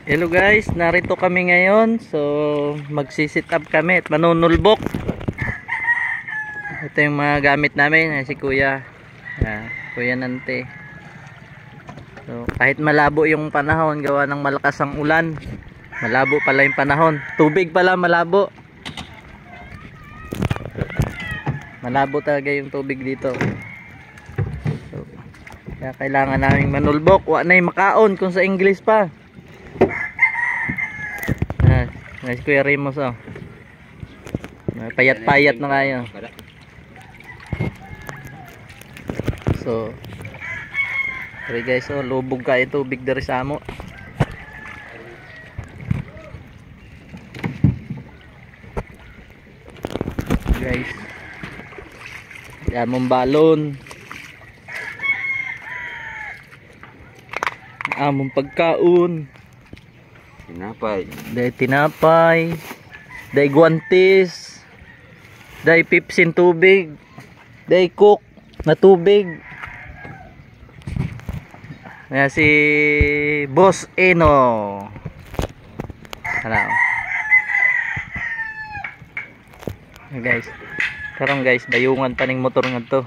Hello guys, narito kami ngayon. So magsisit up kami at manunulbok. Ito yung mga gamit namin. Si Kuya, Kuya Nante. So kahit malabo yung panahon, gawa ng malakas ang ulan, malabo pala yung panahon. Tubig pala malabo. Malabo talaga yung tubig dito. So, kaya kailangan naming manulbok. Wa na yung makaon kung sa English pa. Nice Kuya Rimos, oh. Payat-payat na kayo. So sorry guys, oh, lubog ka ito tubig dari sa amo. Guys, among balon, among pagkaon, tinapay, day guantes, day pipsin tubig, day cook na tubig. Ayan si Boss Eno. Hello guys, karong guys, bayungan pa ning motor nga to.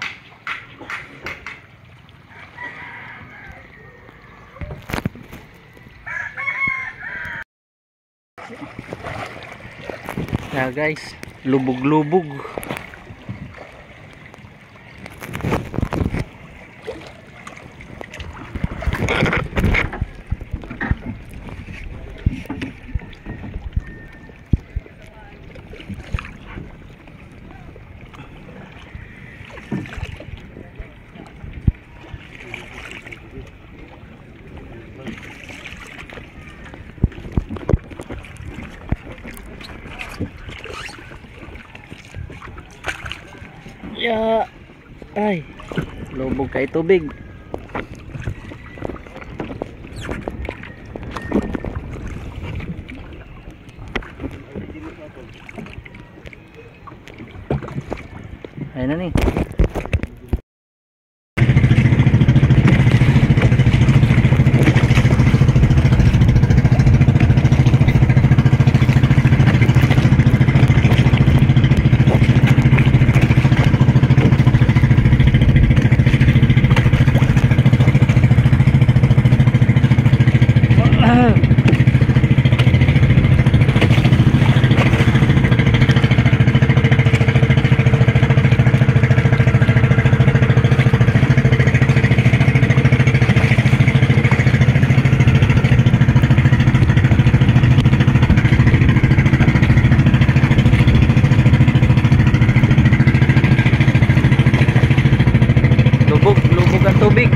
Yeah guys, lubog-lubog. Ya, ay, lubog kay tubig. Ayun na ni. Lubog ang tubig.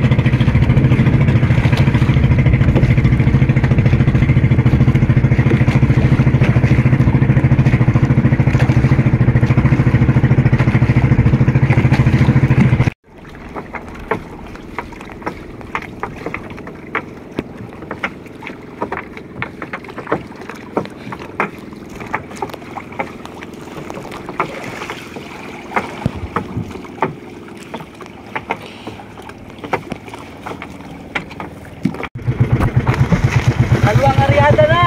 Kaluang Ariada na.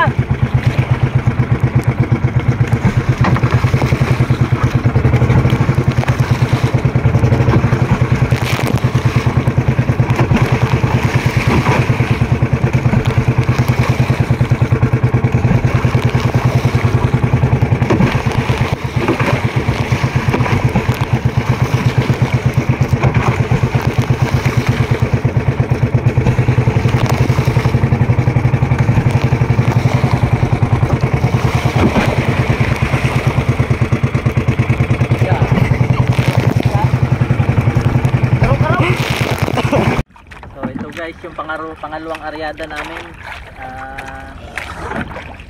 Guys, yung pangalawang aryada namin.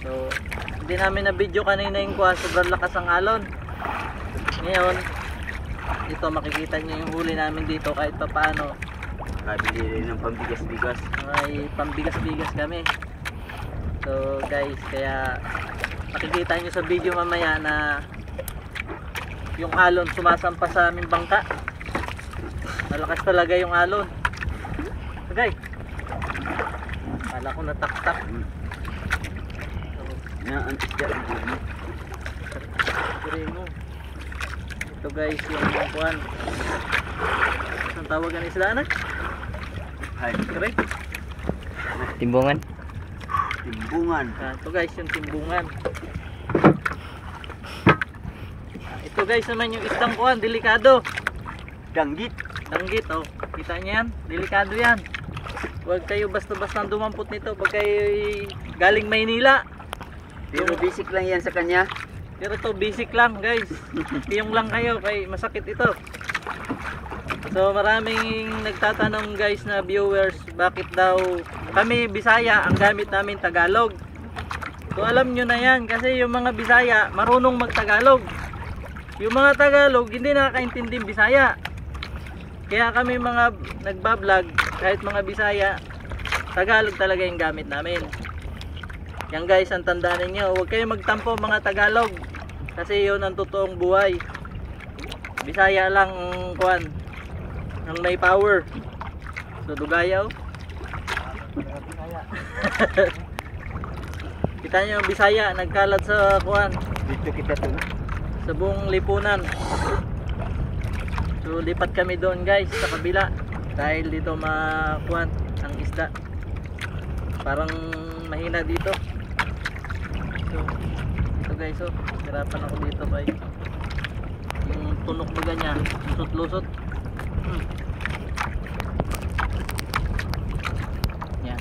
So hindi namin na video kanina yung sobrang lakas ang alon. Ngayon dito makikita nyo yung huli namin dito kahit pa paano. Kabili rin ng pambigas-bigas. May pambigas-bigas kami. So guys, kaya makikita nyo sa video mamaya na yung alon sumasampa sa aming bangka. Malakas talaga yung alon. Okay. Kala ko nataktak. Na ang isda dito. Primo. Ito guys yung kuan. Ang tawag ng isda anak? Hay, Correct? Timbungan. timbungan. Ito guys yung timbungan. Ito guys naman yung isdang kuan, delikado. Danggit. Danggit, oh. Kita niyo yan? Delikado yan. Huwag kayo basta-basta dumampot nito pag kayo galing Maynila. Pero basic lang yan sa kanya. Pero ito basic lang guys. Piyong lang kayo kay masakit ito. So maraming nagtatanong guys na viewers, bakit daw kami Bisaya ang gamit namin Tagalog. So alam nyo na yan kasi yung mga Bisaya marunong mag-Tagalog. Yung mga Tagalog hindi nakakaintindi Bisaya. Kaya kami mga nagbablog, kahit mga Bisaya, Tagalog talaga yung gamit namin. Yan guys, ang tandaan ninyo, huwag kayo magtampo mga Tagalog. Kasi yun ang totoong buhay. Bisaya lang ang kuwan, ang may power. So dugayaw. Kita nyo yung Bisaya, nagkalat sa kuwan, Dito kita to. sa buong lipunan. So lipat kami doon guys sa kabila dahil dito makuan ang isda. Parang mahina dito. So ito guys, oh, hirapan ako dito kay yung tunok mo ganyan, lusot-lusot. Yan.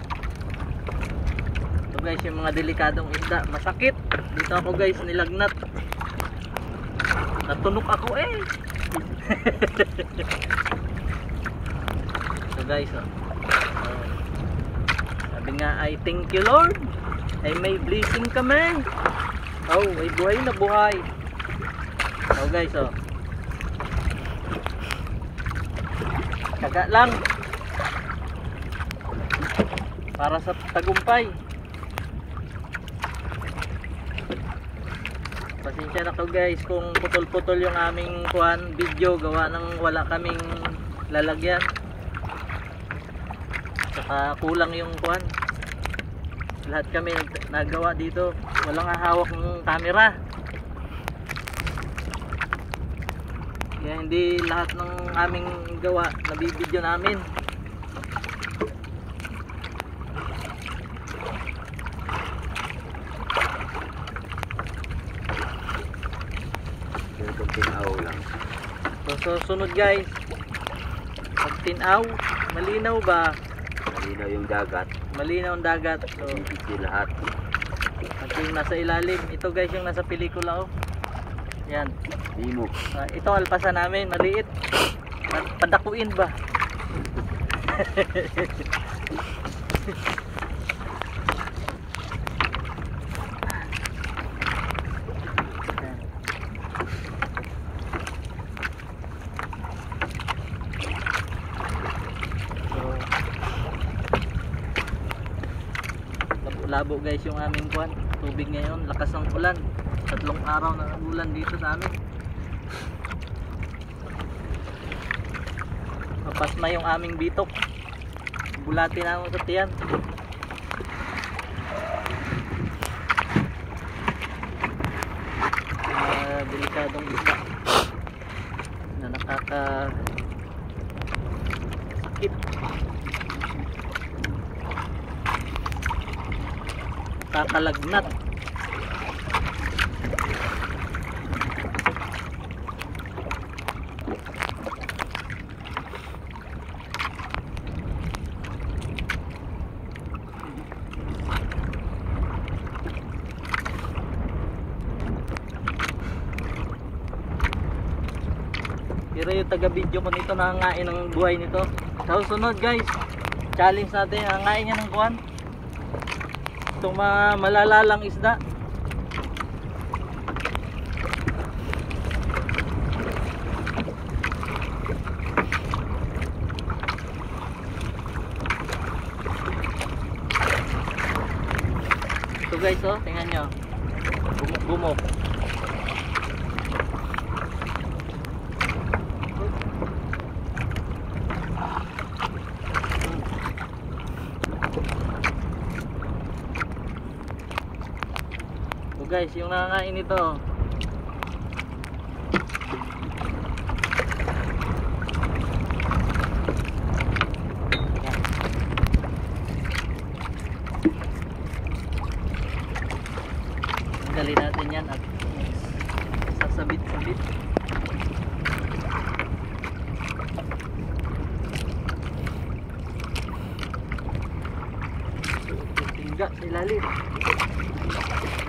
Ito guys yung mga delikadong isda, masakit. Dito ako guys nilagnat. Natunok ako eh. So guys, oh. Sabi nga ay thank you Lord, ay may blessing kami. Oh, ay buhay na buhay. So guys, oh. Kaga lang para sa tagumpay. Pasensya na to guys kung putol-putol yung aming kuhan video, gawa ng wala kaming lalagyan. Saka kulang yung kuhan. Lahat kami nagawa dito, walang hahawak ng camera. Kaya hindi lahat ng aming gawa nabibideo namin. Ito tinaw lang. So sunod guys, pag tinaw, malinaw ba? Malinaw yung dagat. Malinaw ang dagat. So Bibigyan lahat. at yung nasa ilalim, ito guys yung nasa pelikula, oh. Yan. Limo. Ito alpasa namin, maliit. Padakuin ba? Labo guys yung aming kuwan, tubig ngayon, lakas ng ulan. 3 araw na ulan dito sa amin. Mapasma yung aming bitok. Bulati na ako sa tiyan. Delikadong isda na nakakasakit. Kakalagnat. Pero yung taga-video ko nito nangangain ng buhay nito. Sa susunod guys, challenge natin, nangangain niya ng kuwan. Itong mga malalalang isda. Ito guys, oh, tingnan nyo. Bumok-bumok. guys, yung nangangain ito. Tanggalin natin yan at sasabit-sabit. Tingga sa ilalim.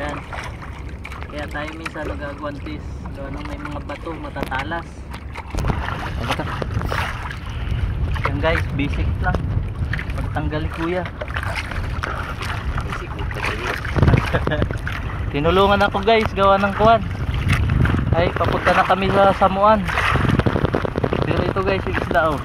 Yan. Kaya tayo minsan nagagwantis gawa ng may mga bato matatalas. Yan guys, basic lang. Pagtanggal ni kuya. Basic mo pa rin. Tinulungan ako guys gawa ng kuwan. Ay papunta na kami sa Samuan. Pero ito guys yung isda oh.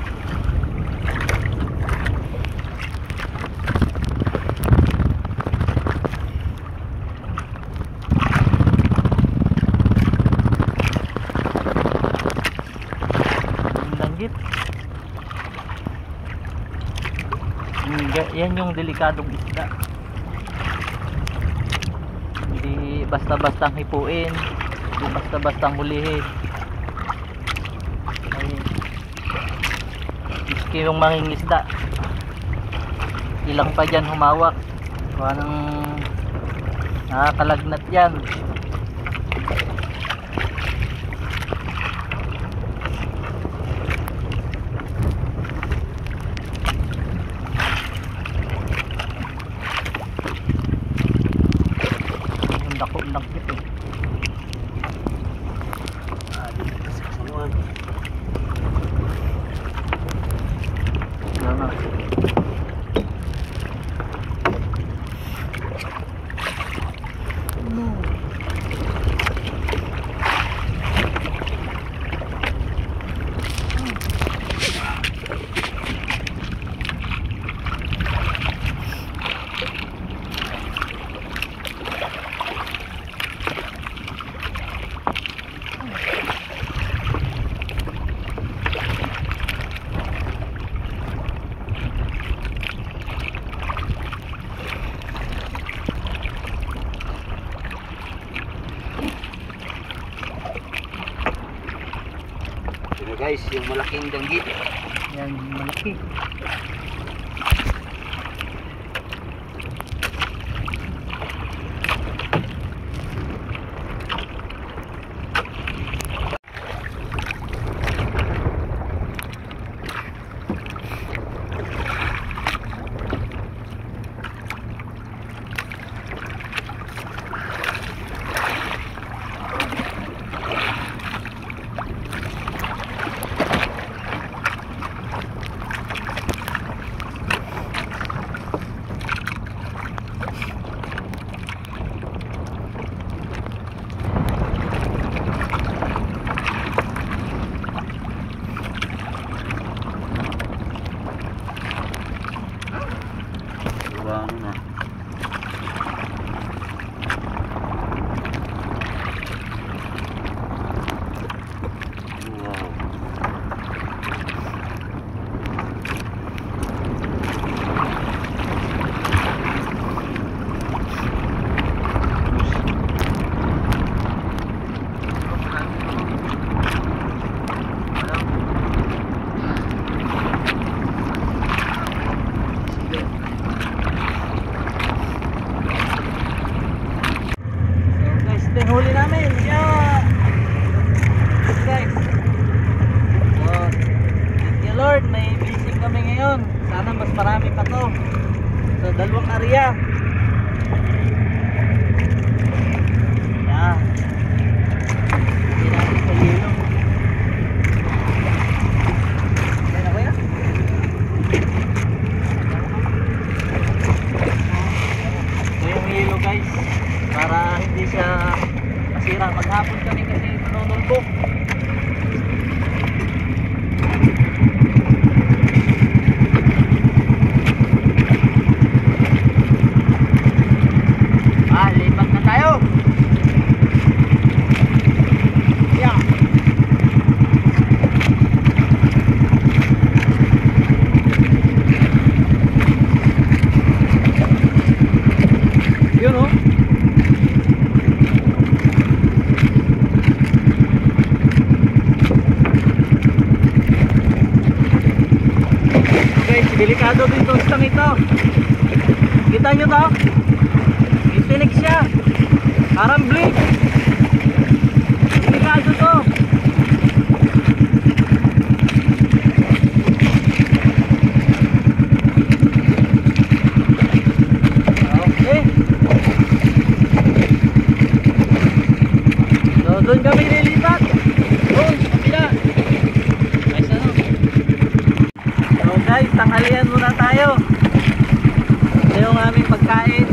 Langgit. Yan yung delikadong isda. Hindi basta-bastang hipuin, hindi basta-bastang hulihin. Ay, miski yung mangingisda, ilang pa dyan humawak. Parang nakakalagnat yan. Dako-dakit eh. Dito ka sa kasamuan. Yan na. Ito guys, yung malaking danggit. Yan, malaki. Ano na? Wow. Ito yung huli namin. Yeah! Guys. So, thank you Lord. May fishing kami ngayon. Sana mas marami pa to. So, dalawang area. Yeah. Hindi natin sa yelo. Kaya na kuya? Ito yung yelo guys. Para hindi siya masira. Maghapon kami kasi nanunulbok. Lipat na tayo. Yeah. Yun oh. Delikado din itong stang ito. Kita nyo to? Itinig siya. Parang blink. Delikado to. Okay. So doon kami lilipat. Doon, kapila. Guys, ano? So guys, tanghalian muna tayo. Ito yung aming pagkain.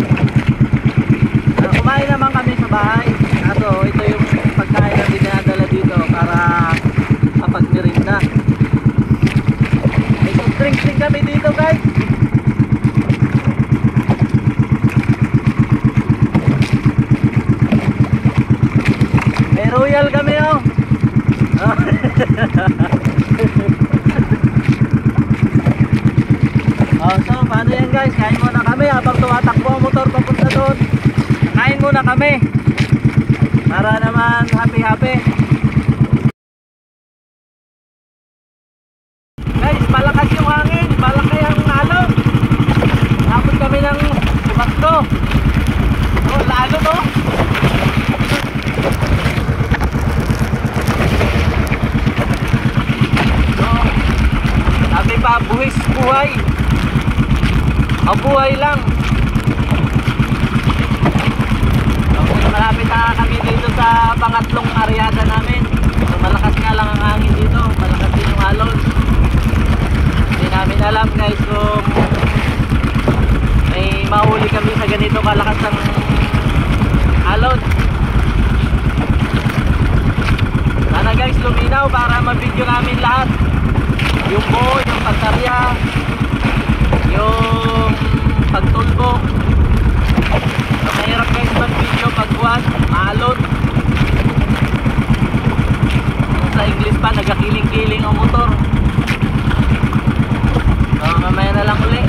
Kumain naman kami sa bahay. Kaso ito yung pagkain na dinadala dito para kapag-merinda. May soft drinks din kami dito guys. May royal kami oh. Oh, so paano yan guys? Kain muna kami habang tumatakbo ang motor papunta doon. Kain muna kami para naman happy-happy. Guys, malakas yung hangin, malaki ang alon. Nakapot kami ng tumakbo. Oh, lalo to. Oh, sabi pa, buwis buhay. Mabuhay lang. Malapit na kami dito sa pangatlong aryada namin. So, malakas nga lang ang hangin dito. Malakas din yung alon. Hindi namin alam guys kung may mahuli kami sa ganito kalakas ang alon. Sana guys luminaw para ma-video namin lahat. Yung buo, yung pagtarya, yung pagtulbok. Mahirap guys mag-video pagbuhat, maalon. Sa English pa, nagkakiling-kiling ang motor. So, mamaya na lang uli.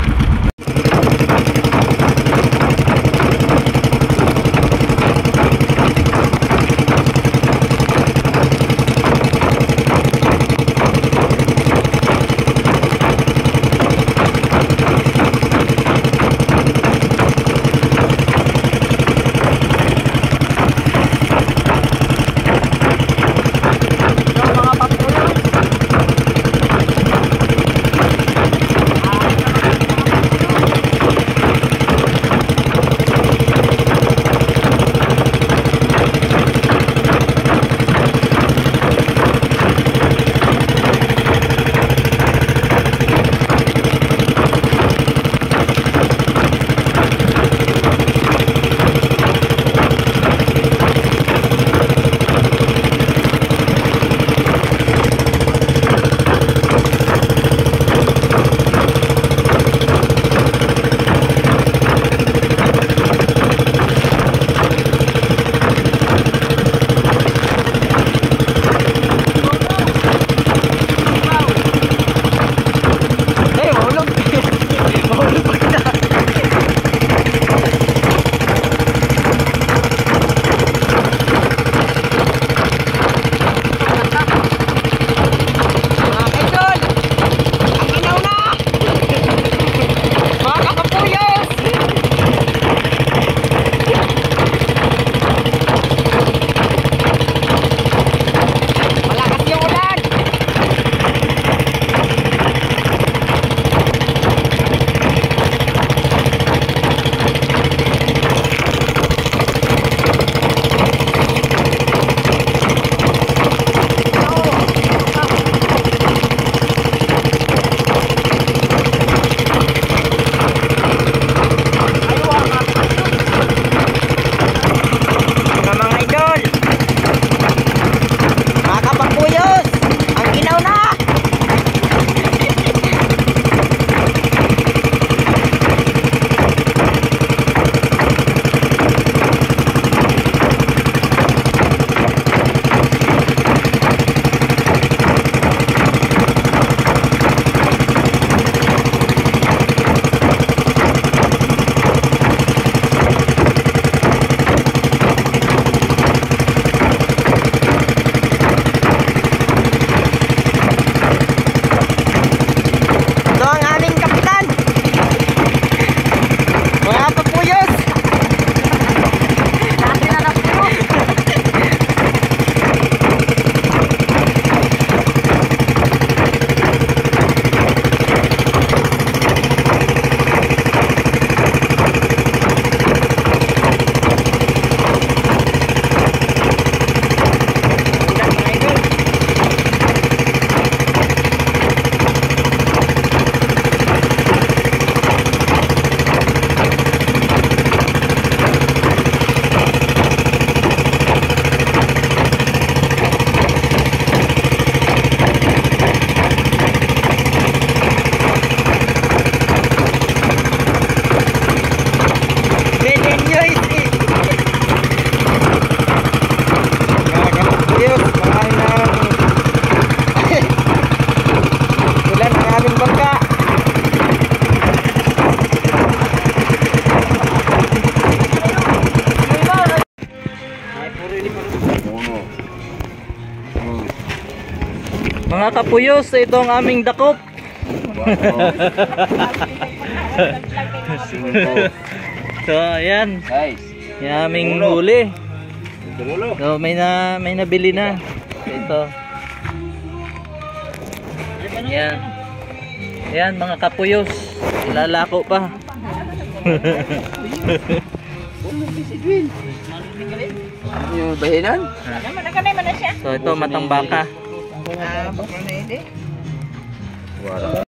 Mga kapuyos, ito ang aming dakop. So, ayan. Guys, Yung aming huli. tumulo. So, may nabili na. Ito. Ayan. Ayan, mga kapuyos. Ilalako pa. Yung bahinan? So, ito matang baka. Wala.